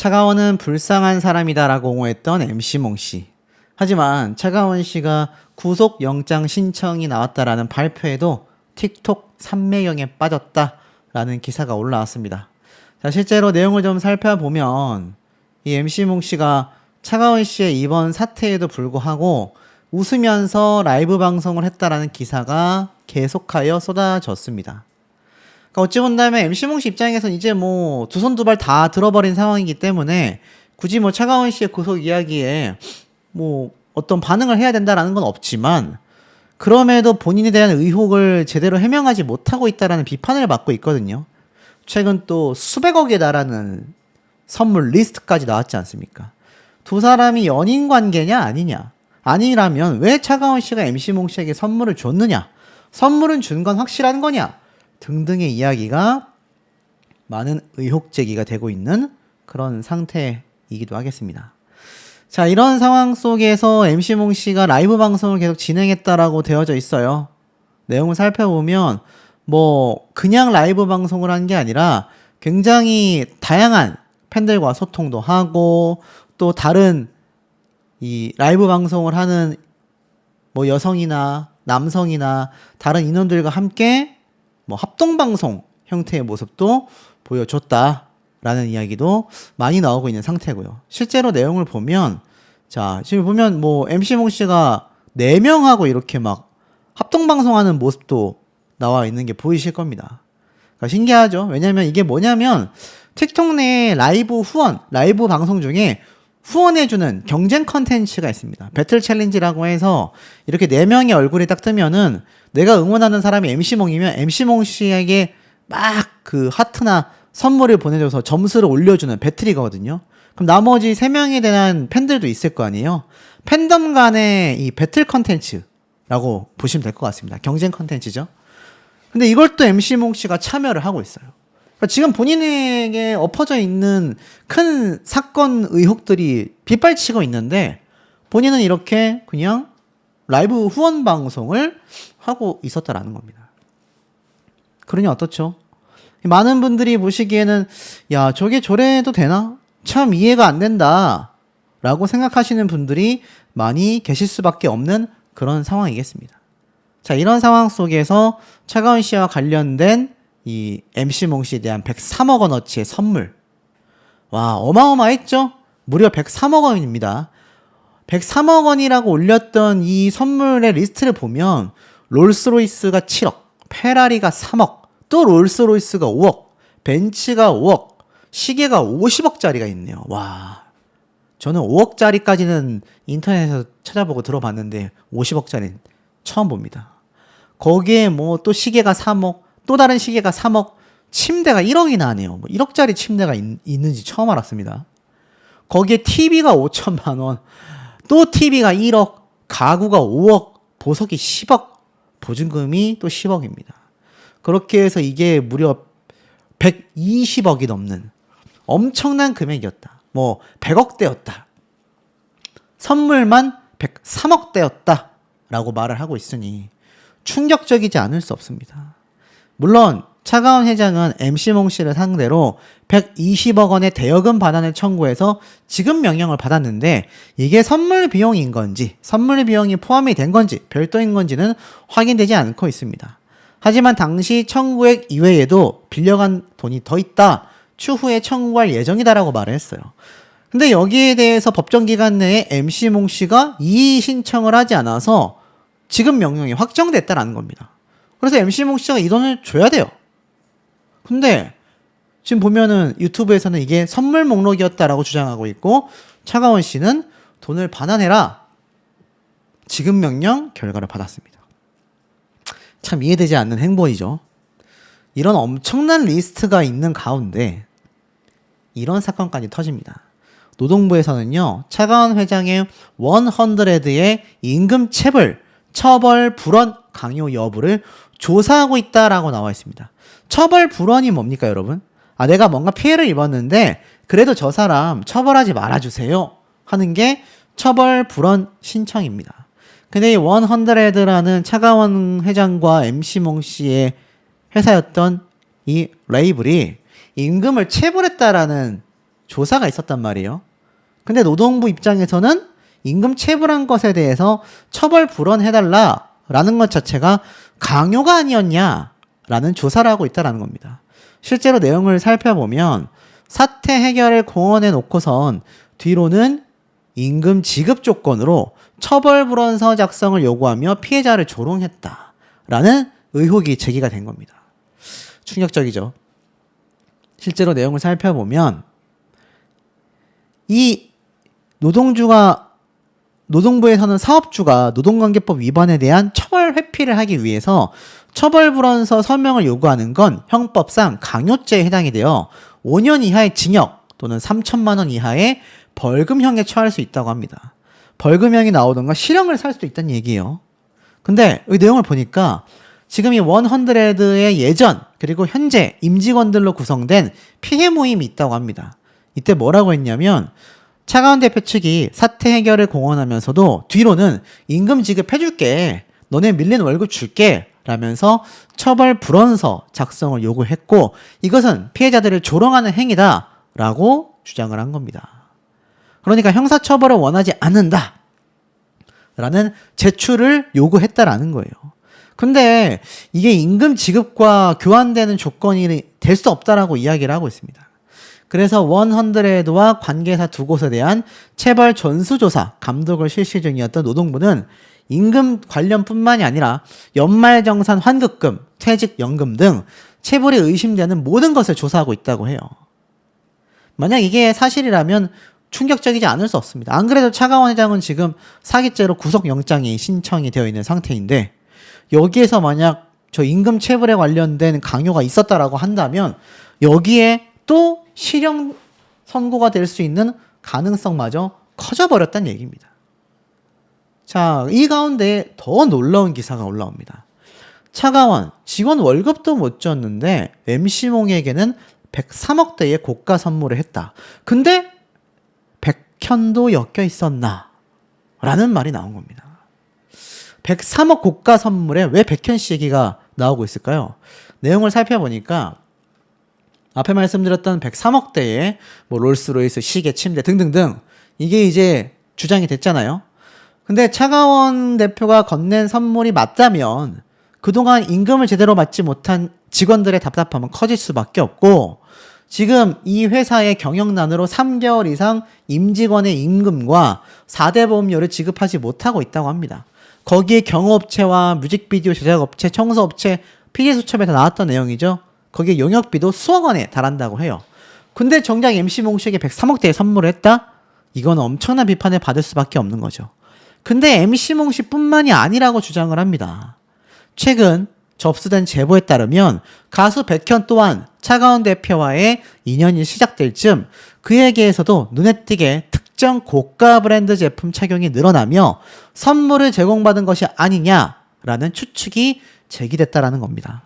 차가원은 불쌍한 사람이다라고 옹호했던 MC몽 씨. 하지만 차가원 씨가 구속영장 신청이 나왔다라는 발표에도 틱톡 삼매경에 빠졌다라는 기사가 올라왔습니다. 자, 실제로 내용을 좀 살펴보면 이 MC몽 씨가 차가원 씨의 이번 사태에도 불구하고 웃으면서 라이브 방송을 했다라는 기사가 계속하여 쏟아졌습니다. 그러니까 어찌 본다면 MC몽 씨 입장에서는 이제 뭐 두 손 두 발 다 들어버린 상황이기 때문에 굳이 뭐 차가원 씨의 구속 이야기에 뭐 어떤 반응을 해야 된다라는 건 없지만 그럼에도 본인에 대한 의혹을 제대로 해명하지 못하고 있다라는 비판을 받고 있거든요. 최근 또 수백억에 달하는 선물 리스트까지 나왔지 않습니까? 두 사람이 연인 관계냐 아니냐? 아니라면 왜 차가원 씨가 MC몽 씨에게 선물을 줬느냐? 선물은 준 건 확실한 거냐? 등등의 이야기가 많은 의혹 제기가 되고 있는 그런 상태이기도 하겠습니다. 자, 이런 상황 속에서 MC몽 씨가 라이브 방송을 계속 진행했다라고 되어져 있어요. 내용을 살펴보면 뭐 그냥 라이브 방송을 한 게 아니라 굉장히 다양한 팬들과 소통도 하고 또 다른 이 라이브 방송을 하는 뭐 여성이나 남성이나 다른 인원들과 함께 뭐 합동방송 형태의 모습도 보여줬다라는 이야기도 많이 나오고 있는 상태고요. 실제로 내용을 보면 자, 지금 보면 뭐 MC몽 씨가 4명하고 이렇게 막 합동방송하는 모습도 나와 있는 게 보이실 겁니다. 그러니까 신기하죠? 왜냐면 이게 뭐냐면 틱톡 내에 라이브 후원, 라이브 방송 중에 후원해주는 경쟁 컨텐츠가 있습니다. 배틀 챌린지라고 해서 이렇게 4명의 얼굴이 딱 뜨면은 내가 응원하는 사람이 MC몽이면 MC몽 씨에게 막 그 하트나 선물을 보내줘서 점수를 올려주는 배틀이거든요. 그럼 나머지 3명에 대한 팬들도 있을 거 아니에요? 팬덤 간의 이 배틀 컨텐츠라고 보시면 될 것 같습니다. 경쟁 컨텐츠죠. 근데 이걸 또 MC몽 씨가 참여를 하고 있어요. 그러니까 지금 본인에게 엎어져 있는 큰 사건 의혹들이 빗발치고 있는데 본인은 이렇게 그냥 라이브 후원 방송을 하고 있었다라는 겁니다. 그러니 어떻죠? 많은 분들이 보시기에는 야, 저게 저래도 되나? 참 이해가 안 된다 라고 생각하시는 분들이 많이 계실 수밖에 없는 그런 상황이겠습니다. 자, 이런 상황 속에서 차가원 씨와 관련된 이 MC몽 씨에 대한 103억 원어치의 선물. 와, 어마어마했죠? 무려 103억 원입니다. 103억 원이라고 올렸던 이 선물의 리스트를 보면 롤스로이스가 7억, 페라리가 3억, 또 롤스로이스가 5억, 벤츠가 5억, 시계가 50억짜리가 있네요. 와, 저는 5억짜리까지는 인터넷에서 찾아보고 들어봤는데 50억짜리는 처음 봅니다. 거기에 뭐 또 시계가 3억, 또 다른 시계가 3억, 침대가 1억이나 하네요. 뭐 1억짜리 침대가 있는지 처음 알았습니다. 거기에 TV가 5천만 원, 또 TV가 1억, 가구가 5억, 보석이 10억, 보증금이 또 10억입니다. 그렇게 해서 이게 무려 120억이 넘는 엄청난 금액이었다. 뭐 100억대였다. 선물만 103억대였다. 라고 말을 하고 있으니 충격적이지 않을 수 없습니다. 물론 차가원 회장은 MC몽 씨를 상대로 120억 원의 대여금 반환을 청구해서 지급 명령을 받았는데 이게 선물 비용인 건지 선물 비용이 포함이 된 건지 별도인 건지는 확인되지 않고 있습니다. 하지만 당시 청구액 이외에도 빌려간 돈이 더 있다. 추후에 청구할 예정이다라고 말을 했어요. 근데 여기에 대해서 법정 기간 내에 MC몽 씨가 이의 신청을 하지 않아서 지급 명령이 확정됐다라는 겁니다. 그래서 MC몽 씨가 이 돈을 줘야 돼요. 근데 지금 보면은 유튜브에서는 이게 선물 목록이었다라고 주장하고 있고 차가원 씨는 돈을 반환해라. 지급 명령 결과를 받았습니다. 참 이해되지 않는 행보이죠. 이런 엄청난 리스트가 있는 가운데 이런 사건까지 터집니다. 노동부에서는요, 차가원 회장의 100의 임금 처벌 불원 강요 여부를 조사하고 있다라고 나와 있습니다. 처벌 불원이 뭡니까, 여러분? 아, 내가 뭔가 피해를 입었는데 그래도 저 사람 처벌하지 말아주세요 하는 게 처벌 불원 신청입니다. 근데 이 100라는 차가원 회장과 MC몽 씨의 회사였던 이 레이블이 임금을 체불했다라는 조사가 있었단 말이에요. 근데 노동부 입장에서는 임금 체불한 것에 대해서 처벌 불원해달라라는 것 자체가 강요가 아니었냐라는 조사를 하고 있다는 겁니다. 실제로 내용을 살펴보면 사태 해결을 공언해 놓고선 뒤로는 임금 지급 조건으로 처벌 불원서 작성을 요구하며 피해자를 조롱했다라는 의혹이 제기가 된 겁니다. 충격적이죠. 실제로 내용을 살펴보면 이 노동부에서는 사업주가 노동관계법 위반에 대한 처벌 회피를 하기 위해서 처벌불원서 서명을 요구하는 건 형법상 강요죄에 해당이 되어 5년 이하의 징역 또는 3천만 원 이하의 벌금형에 처할 수 있다고 합니다. 벌금형이 나오던가 실형을 살 수도 있다는 얘기예요. 근데 이 내용을 보니까 지금 이 100의 예전 그리고 현재 임직원들로 구성된 피해 모임이 있다고 합니다. 이때 뭐라고 했냐면 차가운 대표 측이 사태 해결을 공언하면서도 뒤로는 임금 지급해줄게, 너네 밀린 월급 줄게 라면서 처벌 불원서 작성을 요구했고 이것은 피해자들을 조롱하는 행위다 라고 주장을 한 겁니다. 그러니까 형사처벌을 원하지 않는다 라는 제출을 요구했다라는 거예요. 근데 이게 임금 지급과 교환되는 조건이 될 수 없다라고 이야기를 하고 있습니다. 그래서 100와 관계사 두 곳에 대한 체벌 전수조사 감독을 실시 중이었던 노동부는 임금 관련뿐만이 아니라 연말정산 환급금, 퇴직연금 등 체불이 의심되는 모든 것을 조사하고 있다고 해요. 만약 이게 사실이라면 충격적이지 않을 수 없습니다. 안 그래도 차가원 회장은 지금 사기죄로 구속영장이 신청이 되어 있는 상태인데 여기에서 만약 저 임금 체불에 관련된 강요가 있었다라고 한다면 여기에 또 실형 선고가 될 수 있는 가능성마저 커져버렸다는 얘기입니다. 자, 이 가운데 더 놀라운 기사가 올라옵니다. 차가원, 직원 월급도 못 줬는데 MC몽에게는 103억대의 고가 선물을 했다. 근데 백현도 엮여 있었나? 라는 말이 나온 겁니다. 103억 고가 선물에 왜 백현 씨 얘기가 나오고 있을까요? 내용을 살펴보니까 앞에 말씀드렸던 103억대의 뭐 롤스로이스, 시계, 침대 등등등 이게 이제 주장이 됐잖아요. 근데 차가원 대표가 건넨 선물이 맞다면 그동안 임금을 제대로 받지 못한 직원들의 답답함은 커질 수밖에 없고 지금 이 회사의 경영난으로 3개월 이상 임직원의 임금과 4대 보험료를 지급하지 못하고 있다고 합니다. 거기에 경호업체와 뮤직비디오 제작업체, 청소업체, 피해수첩에 다 나왔던 내용이죠. 거기에 용역비도 수억 원에 달한다고 해요. 근데 정작 MC몽 씨에게 103억대의 선물을 했다? 이건 엄청난 비판을 받을 수밖에 없는 거죠. 근데 MC몽 씨뿐만이 아니라고 주장을 합니다. 최근 접수된 제보에 따르면 가수 백현 또한 차가운 대표와의 인연이 시작될 즈음 그에게에서도 눈에 띄게 특정 고가 브랜드 제품 착용이 늘어나며 선물을 제공받은 것이 아니냐라는 추측이 제기됐다라는 겁니다.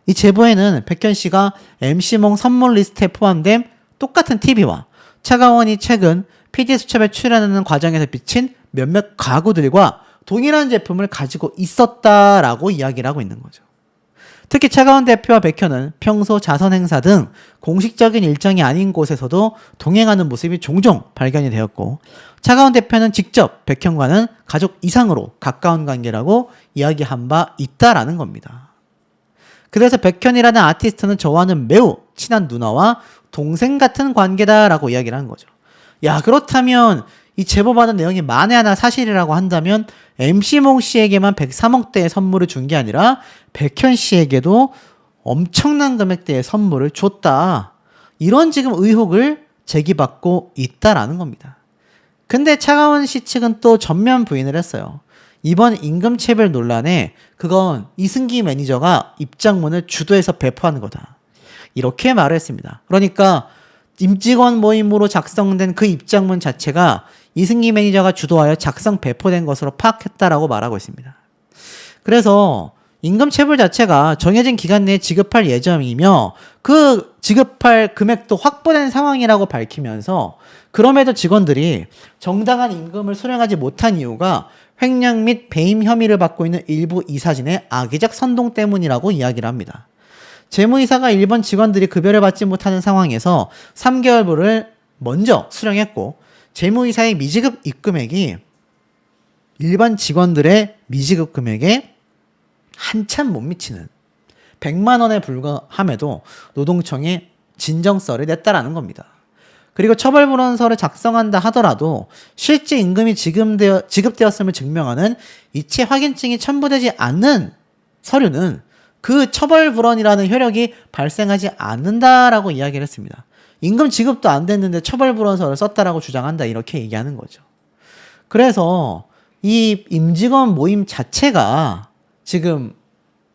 이 제보에는 백현 씨가 MC몽 선물 리스트에 포함된 똑같은 TV와 차가원이 최근 PD수첩에 출연하는 과정에서 비친 몇몇 가구들과 동일한 제품을 가지고 있었다라고 이야기를 하고 있는 거죠. 특히 차가원 대표와 백현은 평소 자선 행사 등 공식적인 일정이 아닌 곳에서도 동행하는 모습이 종종 발견이 되었고 차가원 대표는 직접 백현과는 가족 이상으로 가까운 관계라고 이야기한 바 있다라는 겁니다. 그래서 백현이라는 아티스트는 저와는 매우 친한 누나와 동생 같은 관계다라고 이야기를 한 거죠. 야, 그렇다면 이 제보받은 내용이 만에 하나 사실이라고 한다면 MC몽 씨에게만 103억대의 선물을 준 게 아니라 백현 씨에게도 엄청난 금액대의 선물을 줬다. 이런 지금 의혹을 제기받고 있다라는 겁니다. 근데 차가원 씨 측은 또 전면 부인을 했어요. 이번 임금체불 논란에 그건 이승기 매니저가 입장문을 주도해서 배포하는 거다. 이렇게 말을 했습니다. 그러니까 임직원 모임으로 작성된 그 입장문 자체가 이승기 매니저가 주도하여 작성 배포된 것으로 파악했다라고 말하고 있습니다. 그래서 임금체불 자체가 정해진 기간 내에 지급할 예정이며 그 지급할 금액도 확보된 상황이라고 밝히면서 그럼에도 직원들이 정당한 임금을 수령하지 못한 이유가 횡령 및 배임 혐의를 받고 있는 일부 이사진의 악의적 선동 때문이라고 이야기를 합니다. 재무이사가 일본 직원들이 급여를 받지 못하는 상황에서 3개월분을 먼저 수령했고 재무이사의 미지급 입금액이 일반 직원들의 미지급 금액에 한참 못 미치는 100만 원에 불과함에도 노동청에 진정서를 냈다라는 겁니다. 그리고 처벌불원서를 작성한다 하더라도 실제 임금이 지급되었음을 증명하는 이체 확인증이 첨부되지 않는 서류는 그 처벌불원이라는 효력이 발생하지 않는다라고 이야기를 했습니다. 임금 지급도 안 됐는데 처벌불원서를 썼다라고 주장한다 이렇게 얘기하는 거죠. 그래서 이 임직원 모임 자체가 지금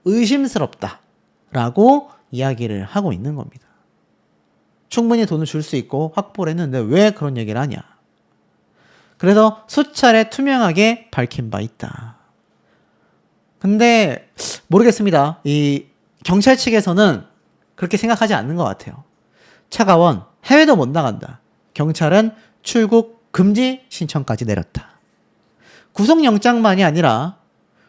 의심스럽다라고 이야기를 하고 있는 겁니다. 충분히 돈을 줄 수 있고 확보를 했는데 왜 그런 얘기를 하냐. 그래서 수차례 투명하게 밝힌 바 있다. 근데 모르겠습니다. 이 경찰 측에서는 그렇게 생각하지 않는 것 같아요. 차가원 해외도 못 나간다. 경찰은 출국 금지 신청까지 내렸다. 구속영장만이 아니라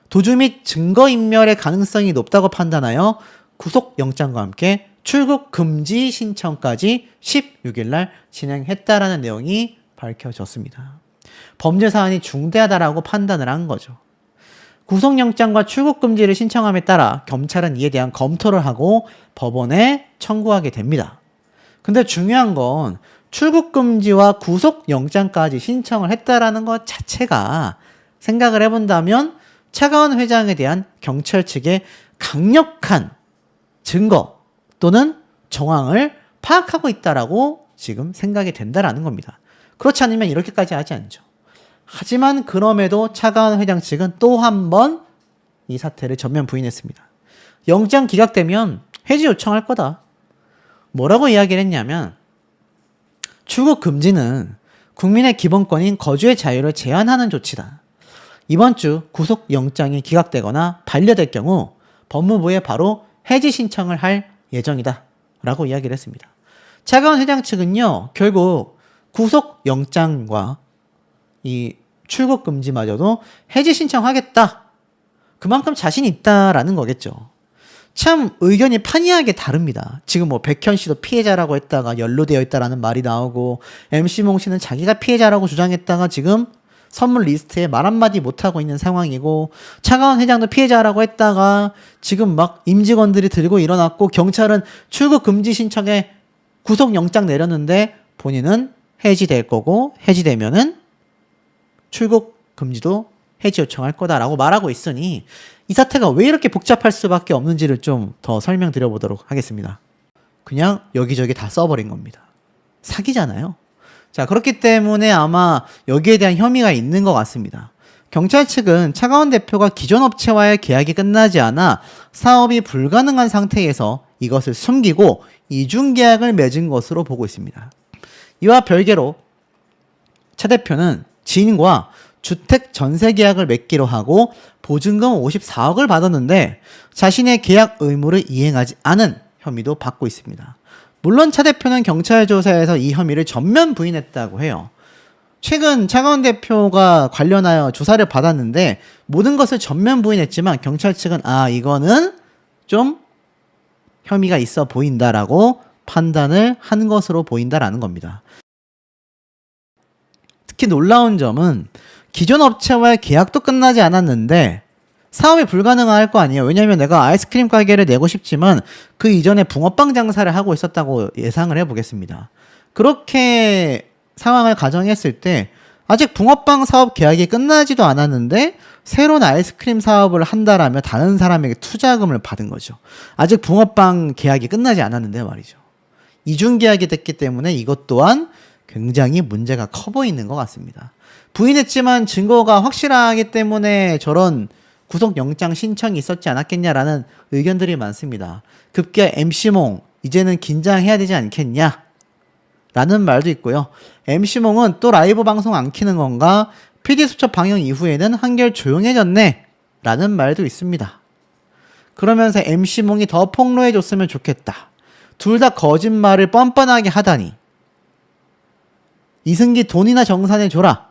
도주 및 증거인멸의 가능성이 높다고 판단하여 구속영장과 함께 출국 금지 신청까지 16일 날 진행했다라는 내용이 밝혀졌습니다. 범죄 사안이 중대하다라고 판단을 한 거죠. 구속영장과 출국 금지를 신청함에 따라 검찰은 이에 대한 검토를 하고 법원에 청구하게 됩니다. 근데 중요한 건 출국 금지와 구속영장까지 신청을 했다라는 것 자체가 생각을 해본다면 차가원 회장에 대한 경찰 측의 강력한 증거 또는 정황을 파악하고 있다라고 지금 생각이 된다라는 겁니다. 그렇지 않으면 이렇게까지 하지 않죠. 하지만 그럼에도 차가원 회장 측은 또 한 번 이 사태를 전면 부인했습니다. 영장 기각되면 해지 요청할 거다. 뭐라고 이야기를 했냐면 출국 금지는 국민의 기본권인 거주의 자유를 제한하는 조치다. 이번 주 구속영장이 기각되거나 반려될 경우 법무부에 바로 해지 신청을 할 예정이다 라고 이야기를 했습니다. 차가원 회장 측은요 결국 구속영장과 이 출국금지마저도 해지 신청하겠다 그만큼 자신이 있다라는 거겠죠. 참 의견이 판이하게 다릅니다. 지금 뭐 백현 씨도 피해자라고 했다가 연루되어 있다라는 말이 나오고 MC몽 씨는 자기가 피해자라고 주장했다가 지금 선물 리스트에 말 한마디 못하고 있는 상황이고 차가원 회장도 피해자라고 했다가 지금 막 임직원들이 들고 일어났고 경찰은 출국 금지 신청에 구속영장 내렸는데 본인은 해지될 거고 해지되면은 출국 금지도 해지 요청할 거다라고 말하고 있으니 이 사태가 왜 이렇게 복잡할 수밖에 없는지를 좀 더 설명드려 보도록 하겠습니다. 그냥 여기저기 다 써버린 겁니다. 사기잖아요. 자, 그렇기 때문에 아마 여기에 대한 혐의가 있는 것 같습니다. 경찰 측은 차가원 대표가 기존 업체와의 계약이 끝나지 않아 사업이 불가능한 상태에서 이것을 숨기고 이중계약을 맺은 것으로 보고 있습니다. 이와 별개로 차 대표는 지인과 주택 전세 계약을 맺기로 하고 보증금 54억을 받았는데 자신의 계약 의무를 이행하지 않은 혐의도 받고 있습니다. 물론 차 대표는 경찰 조사에서 이 혐의를 전면 부인했다고 해요. 최근 차가원 대표가 관련하여 조사를 받았는데 모든 것을 전면 부인했지만 경찰 측은 이거는 좀 혐의가 있어 보인다라고 판단을 한 것으로 보인다라는 겁니다. 특히 놀라운 점은 기존 업체와의 계약도 끝나지 않았는데 사업이 불가능할 거 아니에요. 왜냐하면 내가 아이스크림 가게를 내고 싶지만 그 이전에 붕어빵 장사를 하고 있었다고 예상을 해보겠습니다. 그렇게 상황을 가정했을 때 아직 붕어빵 사업 계약이 끝나지도 않았는데 새로운 아이스크림 사업을 한다라면 다른 사람에게 투자금을 받은 거죠. 아직 붕어빵 계약이 끝나지 않았는데 말이죠. 이중계약이 됐기 때문에 이것 또한 굉장히 문제가 커 보이는 것 같습니다. 부인했지만 증거가 확실하기 때문에 저런 구속영장 신청이 있었지 않았겠냐라는 의견들이 많습니다. 급기야 MC몽 이제는 긴장해야 되지 않겠냐 라는 말도 있고요. MC몽은 또 라이브 방송 안 키는 건가? PD수첩 방영 이후에는 한결 조용해졌네 라는 말도 있습니다. 그러면서 MC몽이 더 폭로해줬으면 좋겠다. 둘 다 거짓말을 뻔뻔하게 하다니. 이승기 돈이나 정산해줘라.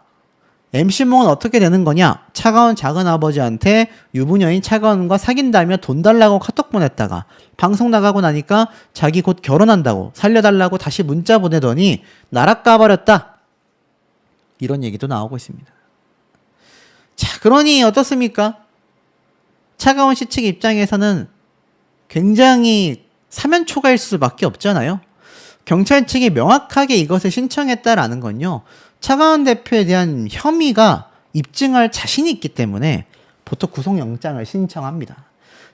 MC몽은 어떻게 되는 거냐? 차가운 작은아버지한테 유부녀인 차가운과 사귄다며 돈 달라고 카톡 보냈다가 방송 나가고 나니까 자기 곧 결혼한다고 살려달라고 다시 문자 보내더니 나락 가버렸다. 이런 얘기도 나오고 있습니다. 자, 그러니 어떻습니까? 차가운 씨 측 입장에서는 굉장히 사면초가일 수밖에 없잖아요. 경찰 측이 명확하게 이것을 신청했다라는 건요, 차가운 대표에 대한 혐의가 입증할 자신이 있기 때문에 보통 구속영장을 신청합니다.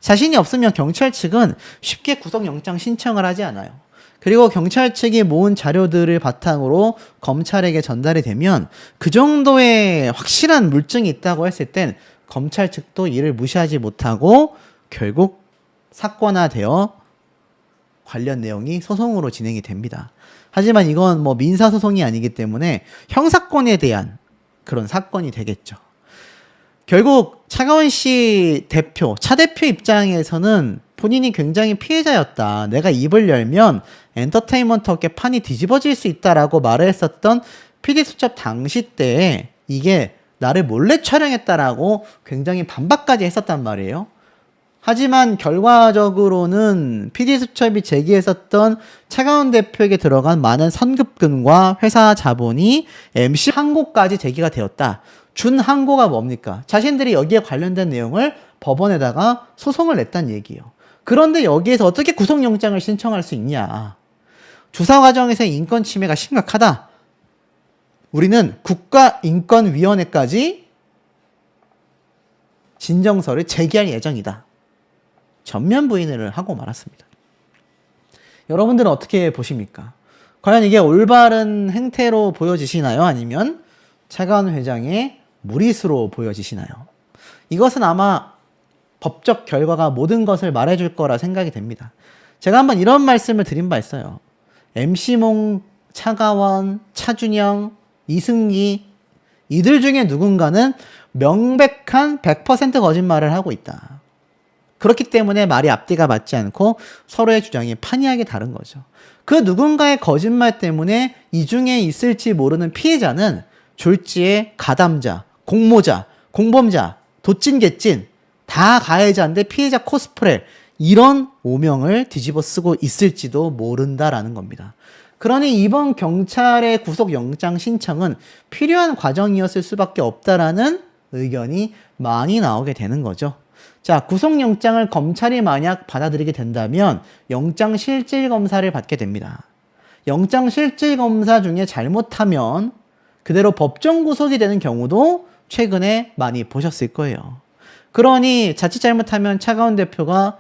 자신이 없으면 경찰 측은 쉽게 구속영장 신청을 하지 않아요. 그리고 경찰 측이 모은 자료들을 바탕으로 검찰에게 전달이 되면 그 정도의 확실한 물증이 있다고 했을 땐 검찰 측도 이를 무시하지 못하고 결국 사건화되어 관련 내용이 소송으로 진행이 됩니다. 하지만 이건 뭐 민사소송이 아니기 때문에 형사건에 대한 그런 사건이 되겠죠. 결국 차가운 씨 대표, 차 대표 입장에서는 본인이 굉장히 피해자였다. 내가 입을 열면 엔터테인먼트 업계 판이 뒤집어질 수 있다라고 말을 했었던 PD수첩 당시 때에 이게 나를 몰래 촬영했다라고 굉장히 반박까지 했었단 말이에요. 하지만 결과적으로는 PD수첩이 제기했었던 차가운 대표에게 들어간 많은 선급금과 회사 자본이 MC 항고까지 제기가 되었다. 준 항고가 뭡니까? 자신들이 여기에 관련된 내용을 법원에다가 소송을 냈다는 얘기예요. 그런데 여기에서 어떻게 구속영장을 신청할 수 있냐? 조사 과정에서의 인권 침해가 심각하다. 우리는 국가인권위원회까지 진정서를 제기할 예정이다. 전면 부인을 하고 말았습니다. 여러분들은 어떻게 보십니까? 과연 이게 올바른 행태로 보여지시나요? 아니면 차가운 회장의 무리수로 보여지시나요? 이것은 아마 법적 결과가 모든 것을 말해줄 거라 생각이 됩니다. 제가 한번 이런 말씀을 드린 바 있어요. MC몽, 차가원, 차준영, 이승기 이들 중에 누군가는 명백한 100% 거짓말을 하고 있다. 그렇기 때문에 말이 앞뒤가 맞지 않고 서로의 주장이 판이하게 다른 거죠. 그 누군가의 거짓말 때문에 이 중에 있을지 모르는 피해자는 졸지에 가담자, 공모자, 공범자, 도찐개찐 다 가해자인데 피해자 코스프레 이런 오명을 뒤집어 쓰고 있을지도 모른다라는 겁니다. 그러니 이번 경찰의 구속영장 신청은 필요한 과정이었을 수밖에 없다라는 의견이 많이 나오게 되는 거죠. 자, 구속영장을 검찰이 만약 받아들이게 된다면 영장실질검사를 받게 됩니다. 영장실질검사 중에 잘못하면 그대로 법정 구속이 되는 경우도 최근에 많이 보셨을 거예요. 그러니 자칫 잘못하면 차가운 대표가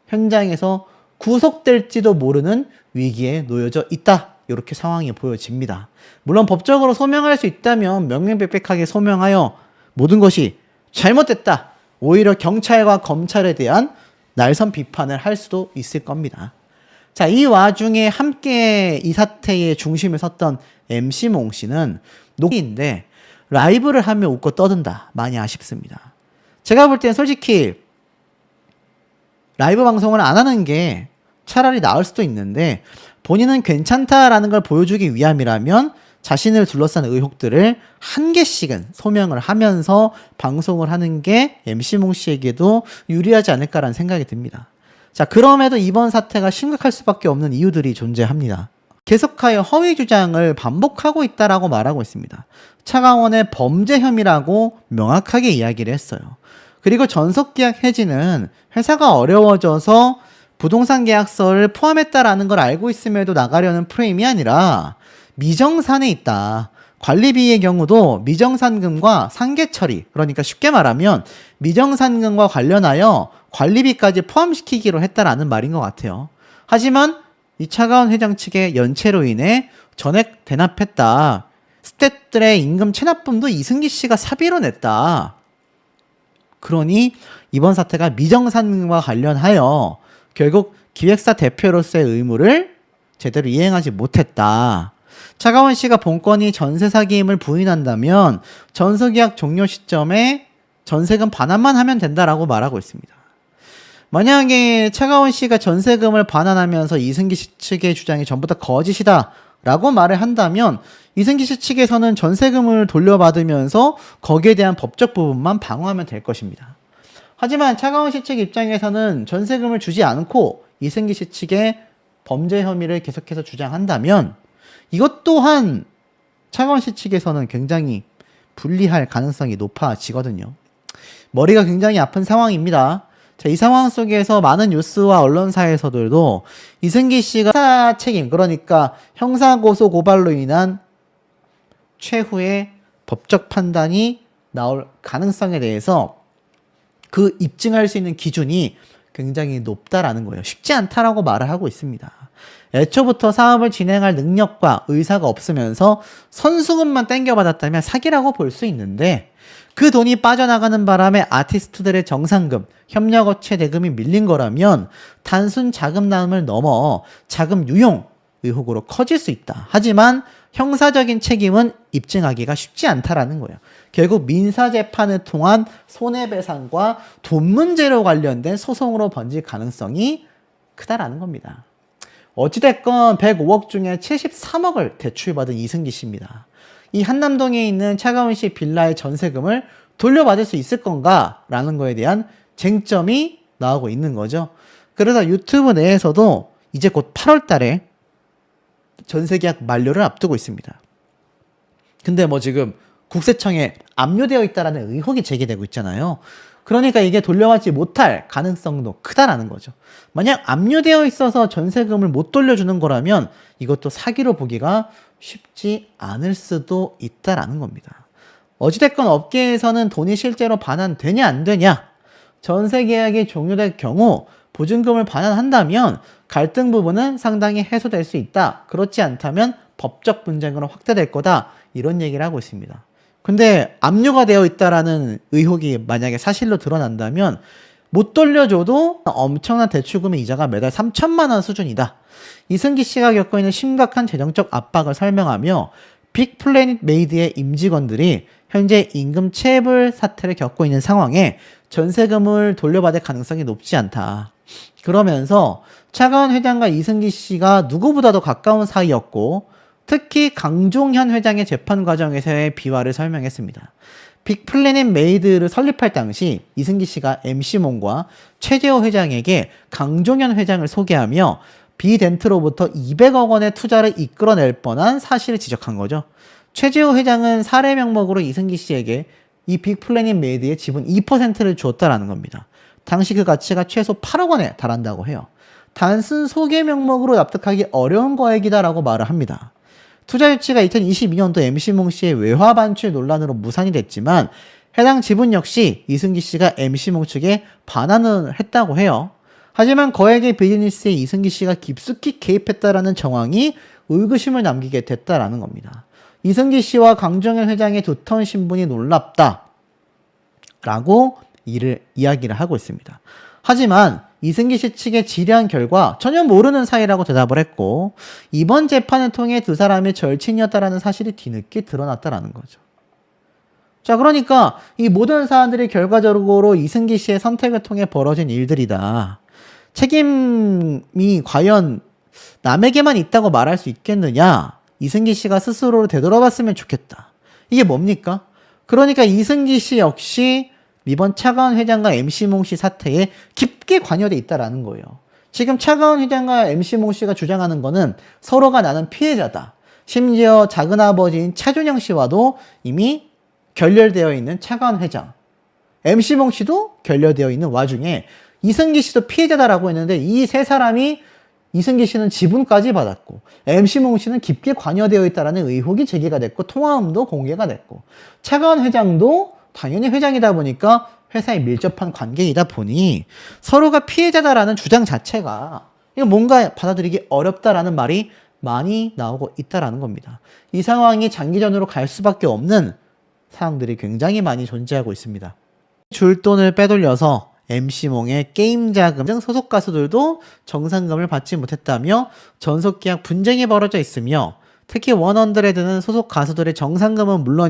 현장에서 구속될지도 모르는 위기에 놓여져 있다. 이렇게 상황이 보여집니다. 물론 법적으로 소명할 수 있다면 명명백백하게 소명하여 모든 것이 잘못됐다. 오히려 경찰과 검찰에 대한 날선 비판을 할 수도 있을 겁니다. 자, 이 와중에 함께 이 사태의 중심에 섰던 MC몽 씨는 녹인데 라이브를 하며 웃고 떠든다. 많이 아쉽습니다. 제가 볼 땐 솔직히 라이브 방송을 안 하는 게 차라리 나을 수도 있는데 본인은 괜찮다라는 걸 보여주기 위함이라면 자신을 둘러싼 의혹들을 한 개씩은 소명을 하면서 방송을 하는 게 MC몽 씨에게도 유리하지 않을까라는 생각이 듭니다. 자, 그럼에도 이번 사태가 심각할 수밖에 없는 이유들이 존재합니다. 계속하여 허위 주장을 반복하고 있다라고 말하고 있습니다. 차가원의 범죄 혐의라고 명확하게 이야기를 했어요. 그리고 전속계약 해지는 회사가 어려워져서 부동산 계약서를 포함했다라는 걸 알고 있음에도 나가려는 프레임이 아니라 미정산에 있다. 관리비의 경우도 미정산금과 상계 처리, 그러니까 쉽게 말하면 미정산금과 관련하여 관리비까지 포함시키기로 했다라는 말인 것 같아요. 하지만 이 차가운 회장 측의 연체로 인해 전액 대납했다. 스태프들의 임금 체납분도 이승기 씨가 사비로 냈다. 그러니 이번 사태가 미정산금과 관련하여 결국 기획사 대표로서의 의무를 제대로 이행하지 못했다. 차가원 씨가 본건이 전세 사기임을 부인한다면 전세계약 종료 시점에 전세금 반환만 하면 된다라고 말하고 있습니다. 만약에 차가원 씨가 전세금을 반환하면서 이승기 씨 측의 주장이 전부 다 거짓이다 라고 말을 한다면 이승기 씨 측에서는 전세금을 돌려받으면서 거기에 대한 법적 부분만 방어하면 될 것입니다. 하지만 차가운 씨 측 입장에서는 전세금을 주지 않고 이승기 씨 측의 범죄 혐의를 계속해서 주장한다면 이것 또한 차가운 씨 측에서는 굉장히 불리할 가능성이 높아지거든요. 머리가 굉장히 아픈 상황입니다. 자, 이 상황 속에서 많은 뉴스와 언론사에서들도 이승기 씨가 형사 책임, 그러니까 형사고소 고발로 인한 최후의 법적 판단이 나올 가능성에 대해서 그 입증할 수 있는 기준이 굉장히 높다라는 거예요. 쉽지 않다라고 말을 하고 있습니다. 애초부터 사업을 진행할 능력과 의사가 없으면서 선수금만 땡겨받았다면 사기라고 볼 수 있는데 그 돈이 빠져나가는 바람에 아티스트들의 정상금, 협력업체 대금이 밀린 거라면 단순 자금남을 넘어 자금 유용 의혹으로 커질 수 있다. 하지만 형사적인 책임은 입증하기가 쉽지 않다라는 거예요. 결국 민사재판을 통한 손해배상과 돈 문제로 관련된 소송으로 번질 가능성이 크다라는 겁니다. 어찌됐건 105억 중에 73억을 대출받은 이승기 씨입니다. 이 한남동에 있는 차가운 씨 빌라의 전세금을 돌려받을 수 있을 건가? 라는 거에 대한 쟁점이 나오고 있는 거죠. 그래서 유튜브 내에서도 이제 곧 8월 달에 전세계약 만료를 앞두고 있습니다. 근데 뭐 지금 국세청에 압류되어 있다라는 의혹이 제기되고 있잖아요. 그러니까 이게 돌려받지 못할 가능성도 크다라는 거죠. 만약 압류되어 있어서 전세금을 못 돌려주는 거라면 이것도 사기로 보기가 쉽지 않을 수도 있다라는 겁니다. 어찌됐건 업계에서는 돈이 실제로 반환되냐 안 되냐, 전세 계약이 종료될 경우 보증금을 반환한다면 갈등 부분은 상당히 해소될 수 있다. 그렇지 않다면 법적 분쟁으로 확대될 거다. 이런 얘기를 하고 있습니다. 근데 압류가 되어 있다라는 의혹이 만약에 사실로 드러난다면 못 돌려줘도 엄청난 대출금의 이자가 매달 3천만 원 수준이다. 이승기 씨가 겪고 있는 심각한 재정적 압박을 설명하며 빅플래닛 메이드의 임직원들이 현재 임금 체불 사태를 겪고 있는 상황에 전세금을 돌려받을 가능성이 높지 않다. 그러면서 차가운 회장과 이승기 씨가 누구보다도 가까운 사이였고 특히 강종현 회장의 재판 과정에서의 비화를 설명했습니다. 빅플래닛 메이드를 설립할 당시 이승기 씨가 MC몽과 최재호 회장에게 강종현 회장을 소개하며 비덴트로부터 200억 원의 투자를 이끌어낼 뻔한 사실을 지적한 거죠. 최재호 회장은 사례 명목으로 이승기 씨에게 이 빅플래닛 메이드의 지분 2%를 주었다라는 겁니다. 당시 그 가치가 최소 8억 원에 달한다고 해요. 단순 소개 명목으로 납득하기 어려운 거액이다라고 말을 합니다. 투자 유치가 2022년도 MC몽 씨의 외화 반출 논란으로 무산이 됐지만 해당 지분 역시 이승기 씨가 MC몽 측에 반환을 했다고 해요. 하지만 거액의 비즈니스에 이승기 씨가 깊숙이 개입했다라는 정황이 의구심을 남기게 됐다라는 겁니다. 이승기 씨와 강종현 회장의 두터운 신분이 놀랍다 라고 이야기를 하고 있습니다. 하지만 이승기 씨 측의 질의한 결과 전혀 모르는 사이라고 대답을 했고 이번 재판을 통해 두 사람이 절친이었다라는 사실이 뒤늦게 드러났다라는 거죠. 자, 그러니까 이 모든 사안들이 결과적으로 이승기 씨의 선택을 통해 벌어진 일들이다. 책임이 과연 남에게만 있다고 말할 수 있겠느냐? 이승기 씨가 스스로를 되돌아봤으면 좋겠다. 이게 뭡니까? 그러니까 이승기 씨 역시 이번 차가운 회장과 MC몽 씨 사태에 깊게 관여돼 있다라는 거예요. 지금 차가운 회장과 MC몽 씨가 주장하는 거는 서로가 나는 피해자다. 심지어 작은아버지인 차준영 씨와도 이미 결렬되어 있는 차가운 회장, MC몽 씨도 결렬되어 있는 와중에 이승기 씨도 피해자다라고 했는데 이 세 사람이 이승기 씨는 지분까지 받았고 MC몽 씨는 깊게 관여되어 있다는 의혹이 제기가 됐고 통화음도 공개가 됐고 차가운 회장도 당연히 회장이다 보니까 회사에 밀접한 관계이다 보니 서로가 피해자다라는 주장 자체가 이거 뭔가 받아들이기 어렵다라는 말이 많이 나오고 있다라는 겁니다. 이 상황이 장기전으로 갈 수밖에 없는 상황들이 굉장히 많이 존재하고 있습니다. 줄 돈을 빼돌려서 MC몽의 게임 자금 등 소속 가수들도 정상금을 받지 못했다며 전속 계약 분쟁이 벌어져 있으며 특히 원언드레드는 소속 가수들의 정상금은 물론